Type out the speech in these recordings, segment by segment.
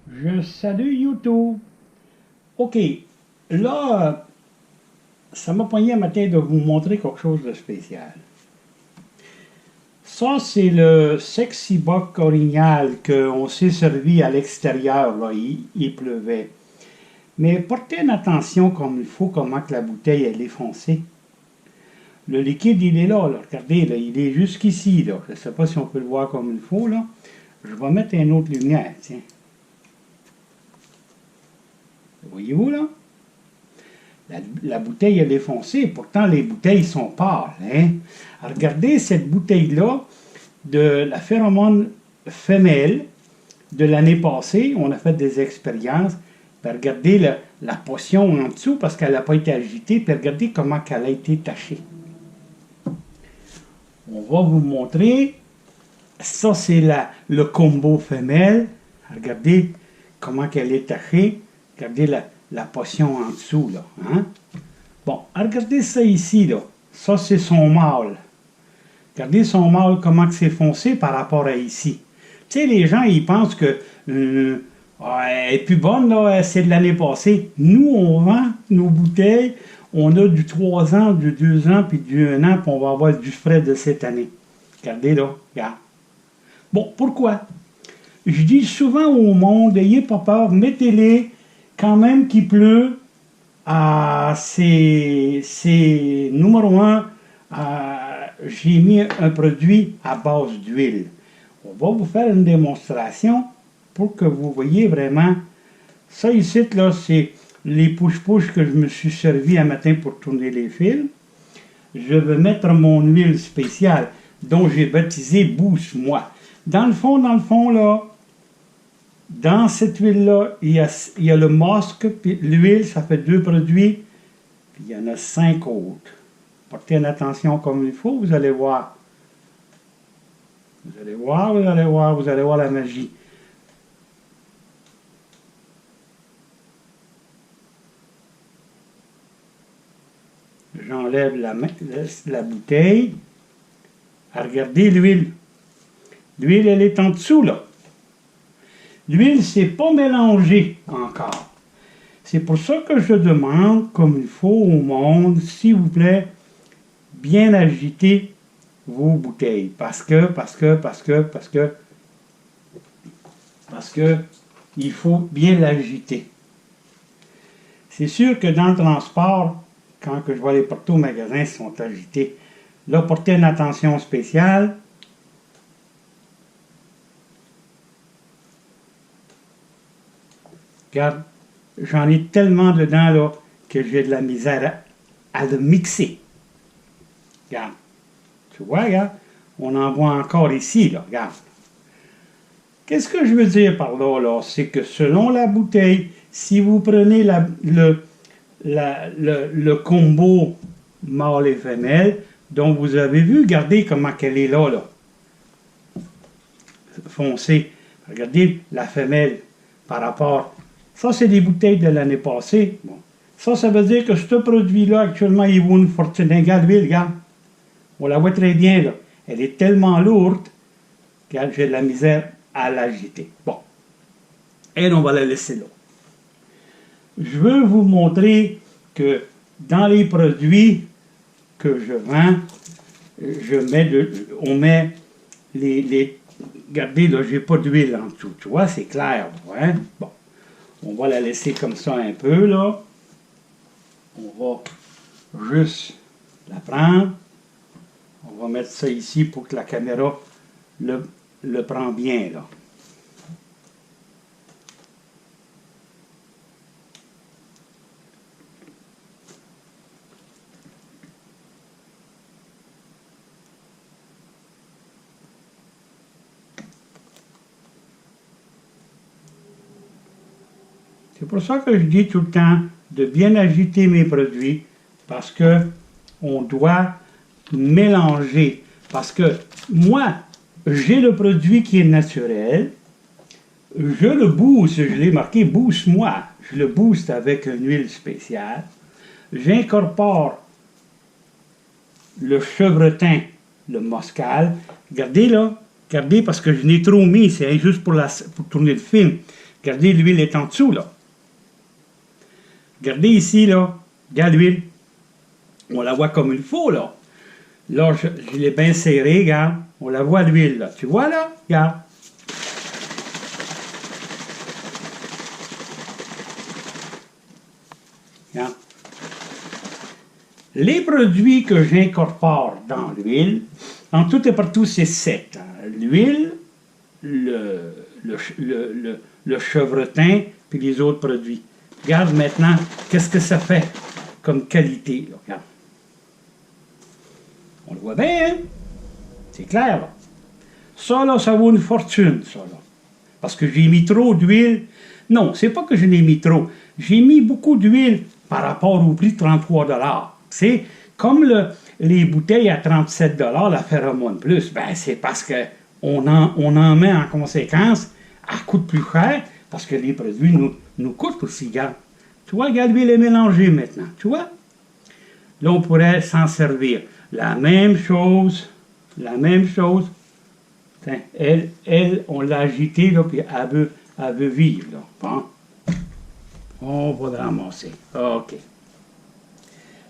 Je salue YouTube. OK. Là, ça m'a pogné un matin de vous montrer quelque chose de spécial. Ça, c'est le Sexy Bock original qu'on s'est servi à l'extérieur. Là, il pleuvait. Mais portez une attention comme il faut, comment que la bouteille elle est foncée. Le liquide, il est là. Regardez, là, il est jusqu'ici. Là. Je ne sais pas si on peut le voir comme il faut. Là. Je vais mettre une autre lumière. Tiens. Voyez-vous, là? La bouteille, elle est foncée. Pourtant, les bouteilles sont pâles. Hein? Regardez cette bouteille-là de la phéromone femelle de l'année passée. On a fait des expériences. Puis regardez la potion en dessous parce qu'elle n'a pas été agitée. Puis regardez comment elle a été tachée. On va vous montrer. Ça, c'est le combo femelle. Regardez comment elle est tachée. Regardez la potion en dessous, là. Hein? Bon, regardez ça ici, là. Ça, c'est son mâle. Regardez son mâle, comment c'est foncé par rapport à ici. Tu sais, les gens, ils pensent que elle est plus bonne, là, c'est de l'année passée. Nous, on vend nos bouteilles. On a du 3 ans, du 2 ans, puis du 1 an, puis on va avoir du frais de cette année. Regardez, là. Regarde. Bon, pourquoi? Je dis souvent au monde, n'ayez pas peur, mettez-les. Quand même qu'il pleut, c'est numéro un, j'ai mis un produit à base d'huile. On va vous faire une démonstration pour que vous voyez vraiment. Ça ici, là, c'est les push-push que je me suis servi un matin pour tourner les fils. Je vais mettre mon huile spéciale dont j'ai baptisé Boost Moi. Dans le fond, là, dans cette huile-là, il y a le musc, puis l'huile, ça fait 2 produits, puis il y en a 5 autres. Portez une attention comme il faut, vous allez voir. Vous allez voir, vous allez voir, vous allez voir la magie. J'enlève la bouteille. Regardez l'huile. L'huile, elle est en dessous, là. L'huile, c'est pas mélangé encore. C'est pour ça que je demande, comme il faut au monde, s'il vous plaît, bien agiter vos bouteilles. Parce que, il faut bien l'agiter. C'est sûr que dans le transport, quand que je vais les porter au magasin, ils sont agités. Là, portez une attention spéciale. Regarde, j'en ai tellement dedans là, que j'ai de la misère à le mixer. Regarde. Tu vois, regarde. On en voit encore ici, là. Regarde. Qu'est-ce que je veux dire par là? C'est que selon la bouteille, si vous prenez le combo mâle et femelle, dont vous avez vu, regardez comment elle est là. Foncée. Regardez la femelle par rapport. Ça, c'est des bouteilles de l'année passée. Bon. Ça veut dire que ce produit-là, actuellement, il vaut une fortune. Regarde. On la voit très bien, là. Elle est tellement lourde que j'ai de la misère à l'agiter. Bon. Et on va la laisser là. Je veux vous montrer que dans les produits que je vends, on met les regardez, là, j'ai pas d'huile en dessous. Tu vois, c'est clair. Hein? Bon. On va la laisser comme ça un peu, là. On va juste la prendre. On va mettre ça ici pour que la caméra le prend bien, là. C'est pour ça que je dis tout le temps de bien agiter mes produits parce que on doit mélanger. Parce que moi, j'ai le produit qui est naturel, je le booste, je l'ai marqué boost moi, je le booste avec une huile spéciale, j'incorpore le chevretin, le moscal, regardez là, regardez parce que je n'ai trop mis, c'est juste pour tourner le film. Regardez, l'huile est en dessous, là. Regardez ici, là. Regarde l'huile. On la voit comme il faut, là. Là, je l'ai bien serré, regarde. On la voit, l'huile, là. Tu vois, là? Regarde. Regarde. Les produits que j'incorpore dans l'huile, en tout et partout, c'est 7. L'huile, le chevretin, puis les autres produits. Regarde maintenant, qu'est-ce que ça fait comme qualité, là. Regarde. On le voit bien, hein? C'est clair, là. Ça, là, ça vaut une fortune, ça, là. Parce que j'ai mis trop d'huile. Non, c'est pas que je n'ai mis trop. J'ai mis beaucoup d'huile par rapport au prix de 33 $. C'est comme les bouteilles à 37 $ la Pheromone Plus. Ben, c'est parce qu'on en met en conséquence à coût plus cher parce que les produits nous coûtent aussi, regarde. Tu vois, regarde, l'huile est mélangée maintenant. Tu vois? Là, on pourrait s'en servir. La même chose. Tiens, elle, on l'a agitée, là, puis elle veut vivre, là. Bon. On va la ramasser. OK.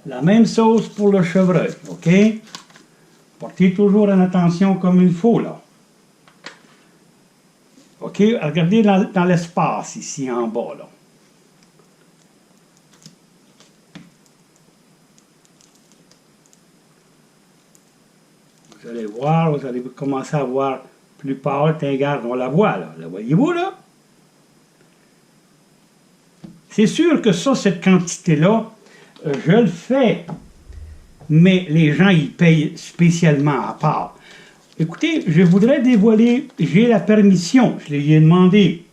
La même chose pour le chevreuil, OK? Portez toujours une attention comme il faut, là. OK? Regardez dans l'espace, ici, en bas, là. Vous allez voir, vous allez commencer à voir plus pâle. Regarde, on la voit, là. La voyez-vous, là? C'est sûr que ça, cette quantité-là, je le fais, mais les gens, ils payent spécialement à part. Écoutez, je voudrais dévoiler, j'ai la permission, je lui ai demandé,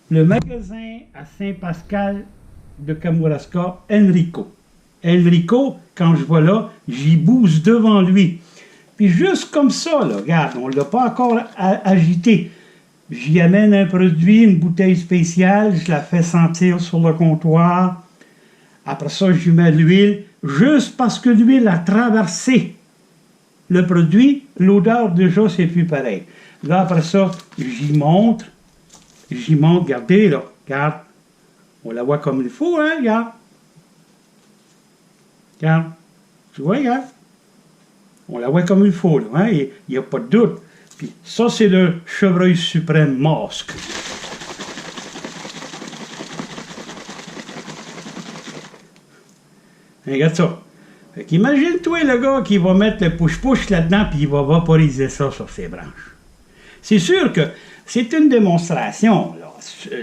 le magasin à Saint-Pascal de Kamouraska, Enrico. Enrico, quand je vois là, j'y bouse devant lui. Puis juste comme ça, là, regarde, on ne l'a pas encore agité. J'y amène un produit, une bouteille spéciale, je la fais sentir sur le comptoir. Après ça, je mets de l'huile, juste parce que l'huile a traversé le produit, l'odeur déjà, c'est plus pareil. Là, après ça, j'y monte, regardez, là, regarde. On la voit comme il faut, hein, regarde. Regarde. Tu vois, regarde. On la voit comme il faut, là, hein, il n'y a pas de doute. Puis ça, c'est le chevreuil suprême masque. Regarde ça. Fait qu'imagine-toi le gars qui va mettre le push-push là-dedans puis il va vaporiser ça sur ses branches. C'est sûr que c'est une démonstration, là.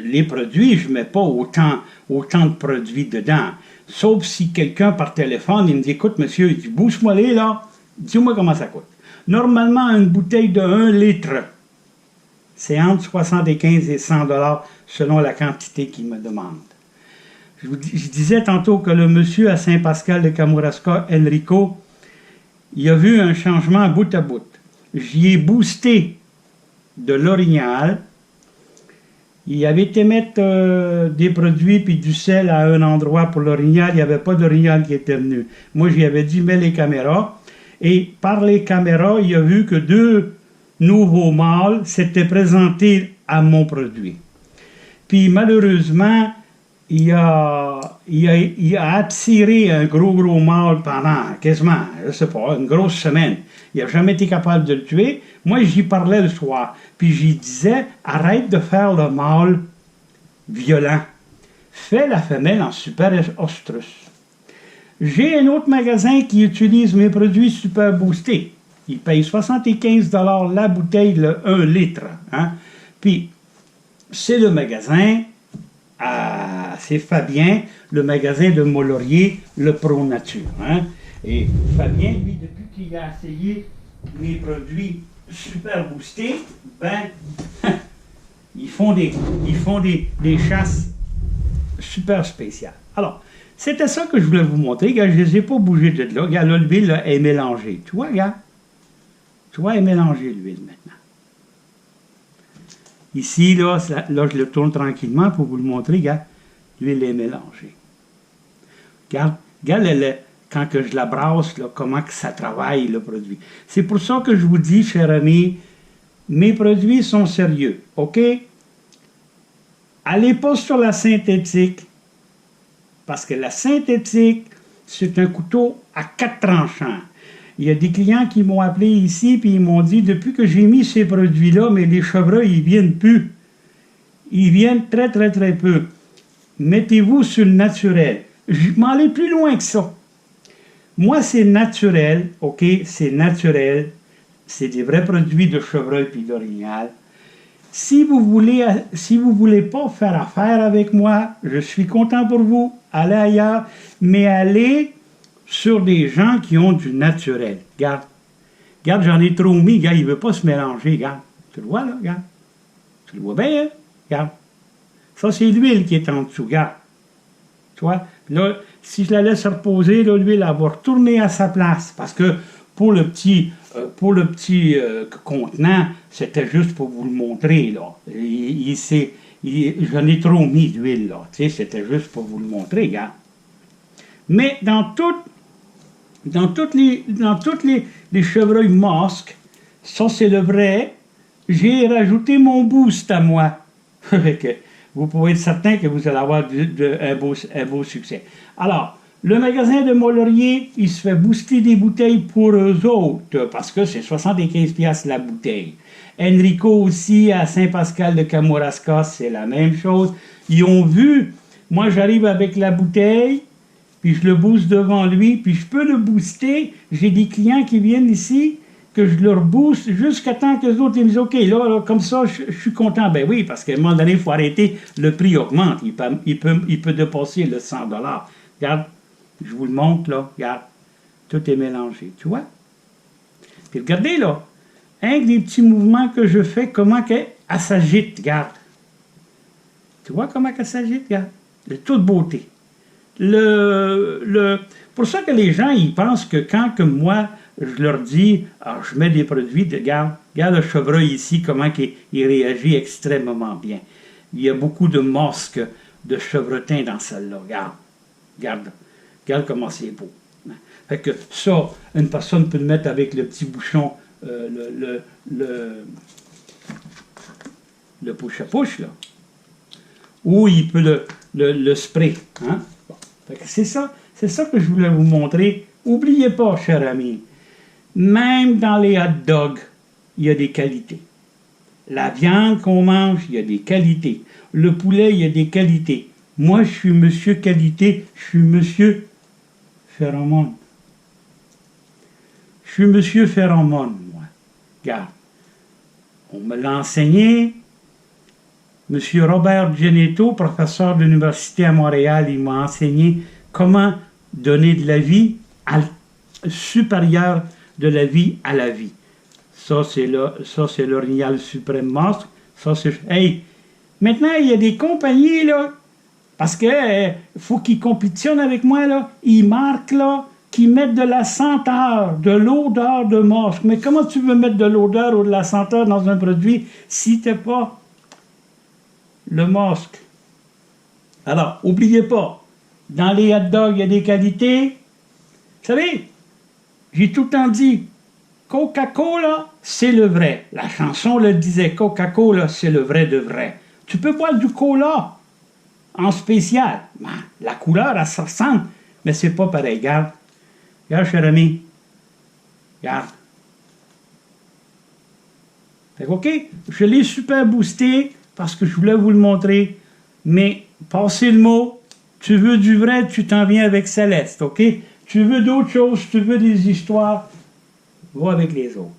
Les produits, je ne mets pas autant de produits dedans. Sauf si quelqu'un par téléphone, il me dit, écoute, monsieur, il dit, bouge-moi les, là, dis-moi comment ça coûte. Normalement, une bouteille de 1 litre, c'est entre 75 et 100 $ selon la quantité qu'il me demande. Je disais tantôt que le monsieur à Saint-Pascal de Kamouraska, Enrico, il a vu un changement bout à bout. J'y ai boosté de l'orignal. Il avait été mettre des produits puis du sel à un endroit pour l'orignal. Il n'y avait pas d'orignal qui était venu. Moi, j'y avais dit, mets les caméras. Et par les caméras, il a vu que 2 nouveaux mâles s'étaient présentés à mon produit. Puis malheureusement, il a attiré un gros mâle pendant quasiment, je ne sais pas, une grosse semaine. Il n'a jamais été capable de le tuer. Moi, j'y parlais le soir. Puis j'y disais, arrête de faire le mâle violent. Fais la femelle en super ostrus. J'ai un autre magasin qui utilise mes produits super boostés. Il paye 75 $ la bouteille, le 1 litre. Hein? Puis, c'est le magasin, c'est Fabien, le magasin de Mont-Laurier, le Pro Nature. Hein? Et Fabien, lui, depuis qu'il a essayé mes produits super boostés, ben, ils font des chasses super spéciales. Alors, c'était ça que je voulais vous montrer. Regarde, je ne les ai pas bougés de là. Regarde, là, l'huile est mélangée. Tu vois, regarde. Tu vois, elle est mélangée, l'huile, maintenant. Ici, là, je le tourne tranquillement pour vous le montrer. Regarde, l'huile est mélangée. Regarde, quand que je la brasse, là, comment que ça travaille, le produit. C'est pour ça que je vous dis, chers amis, mes produits sont sérieux. OK? allez pas sur la synthétique, parce que la synthétique, c'est un couteau à 4 tranchants. Il y a des clients qui m'ont appelé ici, puis ils m'ont dit, depuis que j'ai mis ces produits-là, mais les chevreuils, ils viennent plus. Ils viennent très, très, très peu. Mettez-vous sur le naturel. Je m'en vais plus loin que ça. Moi, c'est naturel, OK? C'est naturel. C'est des vrais produits de chevreuil puis d'orignal. Si vous voulez pas faire affaire avec moi, je suis content pour vous. Allez ailleurs, mais allez sur des gens qui ont du naturel. Regarde. Regarde, j'en ai trop mis. Regarde, il ne veut pas se mélanger. Regarde. Tu le vois, là? Regarde. Tu le vois bien, hein? Regarde. Ça, c'est l'huile qui est en dessous. Regarde. Tu vois? Là, si je la laisse reposer, l'huile, elle va retourner à sa place. Parce que pour le petit contenant, c'était juste pour vous le montrer, là. J'en ai trop mis d'huile, là. Tu sais, c'était juste pour vous le montrer, regarde. Mais dans toutes les chevreuils masques, ça c'est le vrai, j'ai rajouté mon boost à moi. Vous pouvez être certain que vous allez avoir un beau succès. Alors, le magasin de Mont-Laurier, il se fait booster des bouteilles pour eux autres, parce que c'est 75$ la bouteille. Enrico aussi, à Saint-Pascal de Kamouraska, c'est la même chose. Ils ont vu, moi j'arrive avec la bouteille, puis je le booste devant lui, puis je peux le booster. J'ai des clients qui viennent ici, que je leur booste jusqu'à temps que les autres ils me disent « OK, là, comme ça, je suis content. » Ben oui, parce qu'à un moment donné, il faut arrêter, le prix augmente. Il peut dépasser le 100$. Regarde, je vous le montre, là. Regarde, tout est mélangé, tu vois? Puis regardez, là, un des petits mouvements que je fais, comment qu'elle s'agite, regarde. Tu vois comment elle s'agite, regarde? De toute beauté. Pour ça que les gens, ils pensent que quand que moi, je leur dis, je mets des produits, regarde le chevreuil ici, comment il réagit extrêmement bien. Il y a beaucoup de masques de chevretin dans celle-là, regarde comment c'est beau. Fait que ça, une personne peut le mettre avec le petit bouchon, le push-à-push, là. Ou il peut le spray, hein? C'est ça que je voulais vous montrer. N'oubliez pas, cher ami, même dans les hot dogs, il y a des qualités. La viande qu'on mange, il y a des qualités. Le poulet, il y a des qualités. Moi, je suis monsieur qualité, je suis monsieur phéromone. Je suis monsieur phéromone, moi. Regarde, on me l'a enseigné. Monsieur Robert Genetto, professeur de l'Université à Montréal, il m'a enseigné comment donner de la vie supérieure de la vie à la vie. Ça, c'est l'orignal suprême masque. Ça, c'est... Hey! Maintenant, il y a des compagnies, là, parce que faut qu'ils compétitionnent avec moi, là. Ils marquent, là, qu'ils mettent de la senteur, de l'odeur de masque. Mais comment tu veux mettre de l'odeur ou de la senteur dans un produit si tu n'as pas le masque? Alors, n'oubliez pas, dans les hot dogs, il y a des qualités. Vous savez, j'ai tout le temps dit, Coca-Cola, c'est le vrai. La chanson le disait, Coca-Cola, c'est le vrai de vrai. Tu peux boire du cola en spécial. La couleur, elle se ressemble, mais c'est pas pareil. Regarde, cher ami. Regarde. Fait que, OK, je l'ai super boosté parce que je voulais vous le montrer. Mais passez le mot. Tu veux du vrai, tu t'en viens avec Céleste, OK? Tu veux d'autres choses, tu veux des histoires, va avec les autres.